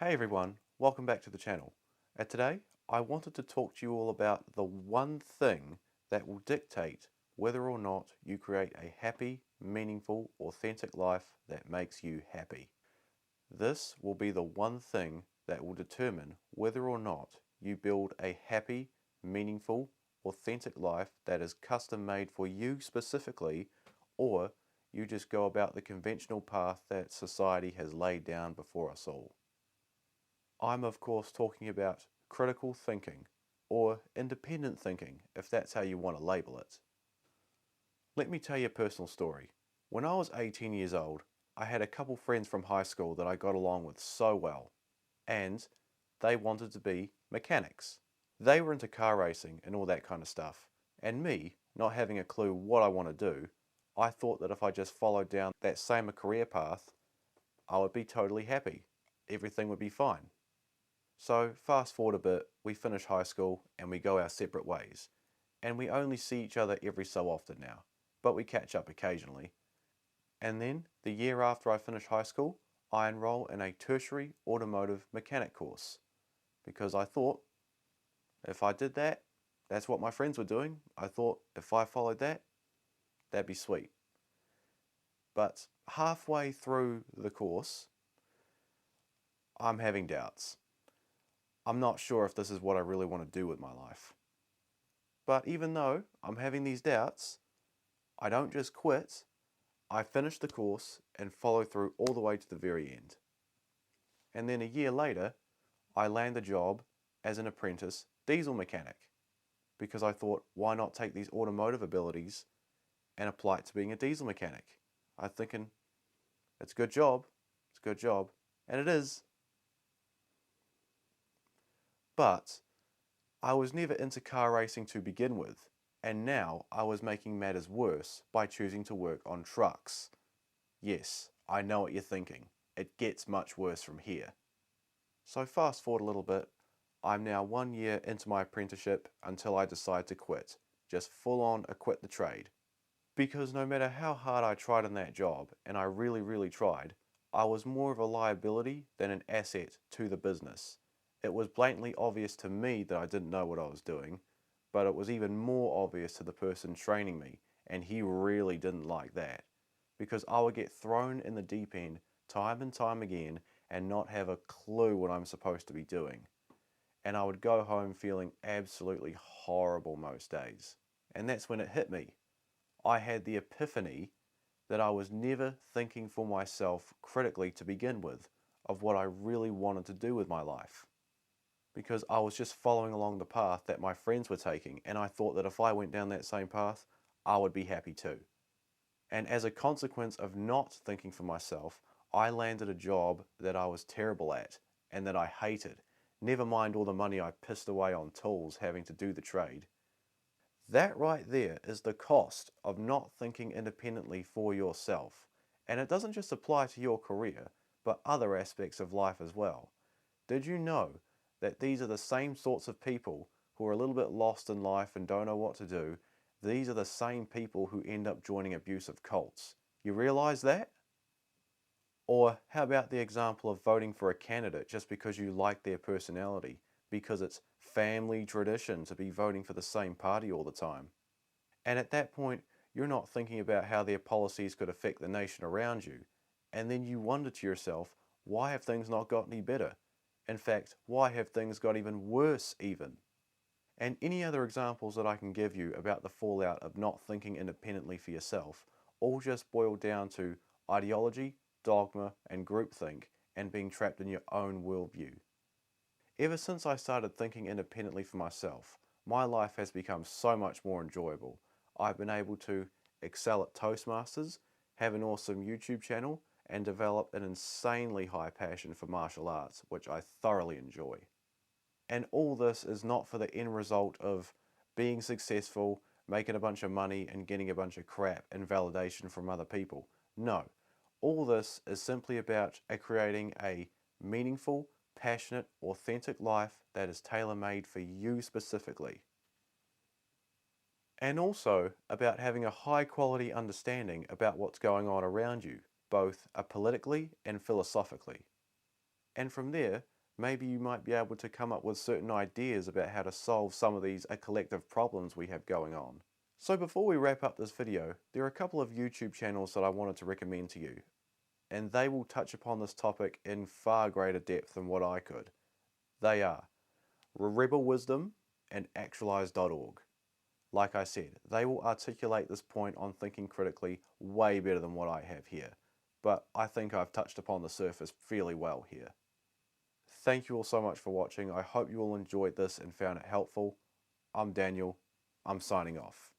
Hey everyone, welcome back to the channel. Today, I wanted to talk to you all about the one thing that will dictate whether or not you create a happy, meaningful, authentic life that makes you happy. This will be the one thing that will determine whether or not you build a happy, meaningful, authentic life that is custom made for you specifically, or you just go about the conventional path that society has laid down before us all. I'm of course talking about critical thinking, or independent thinking if that's how you want to label it. Let me tell you a personal story. When I was 18 years old, I had a couple friends from high school that I got along with so well, and they wanted to be mechanics. They were into car racing and all that kind of stuff, and me, not having a clue what I want to do, I thought that if I just followed down that same career path, I would be totally happy. Everything would be fine. So fast forward a bit, we finish high school and we go our separate ways. And we only see each other every so often now, but we catch up occasionally. And then, the year after I finish high school, I enroll in a tertiary automotive mechanic course. Because I thought, if I did that, that's what my friends were doing. I thought if I followed that, that'd be sweet. But halfway through the course, I'm having doubts. I'm not sure if this is what I really want to do with my life. But even though I'm having these doubts, I don't just quit, I finish the course and follow through all the way to the very end. And then a year later, I land a job as an apprentice diesel mechanic because I thought, why not take these automotive abilities and apply it to being a diesel mechanic? I'm thinking, it's a good job, and it is. But I was never into car racing to begin with, and now I was making matters worse by choosing to work on trucks. Yes, I know what you're thinking. It gets much worse from here. So fast forward a little bit, I'm now 1 year into my apprenticeship until I decide to quit. Just full on quit the trade. Because no matter how hard I tried in that job, and I really tried, I was more of a liability than an asset to the business. It was blatantly obvious to me that I didn't know what I was doing, but it was even more obvious to the person training me, and he really didn't like that. Because I would get thrown in the deep end time and time again and not have a clue what I'm supposed to be doing. And I would go home feeling absolutely horrible most days. And that's when it hit me. I had the epiphany that I was never thinking for myself critically to begin with of what I really wanted to do with my life. Because I was just following along the path that my friends were taking, and I thought that if I went down that same path, I would be happy too. And as a consequence of not thinking for myself, I landed a job that I was terrible at and that I hated. Never mind all the money I pissed away on tools having to do the trade. That right there is the cost of not thinking independently for yourself. And it doesn't just apply to your career, but other aspects of life as well. Did you know that these are the same sorts of people who are a little bit lost in life and don't know what to do? These are the same people who end up joining abusive cults. You realize that? Or how about the example of voting for a candidate just because you like their personality, because it's family tradition to be voting for the same party all the time? And at that point, you're not thinking about how their policies could affect the nation around you. And then you wonder to yourself, why have things not got any better? In fact, why have things got even worse even? And any other examples that I can give you about the fallout of not thinking independently for yourself all just boil down to ideology, dogma, and groupthink and being trapped in your own worldview. Ever since I started thinking independently for myself, my life has become so much more enjoyable. I've been able to excel at Toastmasters, have an awesome YouTube channel, and develop an insanely high passion for martial arts, which I thoroughly enjoy. And all this is not for the end result of being successful, making a bunch of money, and getting a bunch of crap and validation from other people. No. All this is simply about creating a meaningful, passionate, authentic life that is tailor-made for you specifically. And also about having a high quality understanding about what's going on around you, both politically and philosophically. And from there, maybe you might be able to come up with certain ideas about how to solve some of these collective problems we have going on. So before we wrap up this video, there are a couple of YouTube channels that I wanted to recommend to you, and they will touch upon this topic in far greater depth than what I could. They are Rebel Wisdom and Actualize.org. Like I said, they will articulate this point on thinking critically way better than what I have here, but I think I've touched upon the surface fairly well here. Thank you all so much for watching. I hope you all enjoyed this and found it helpful. I'm Daniel. I'm signing off.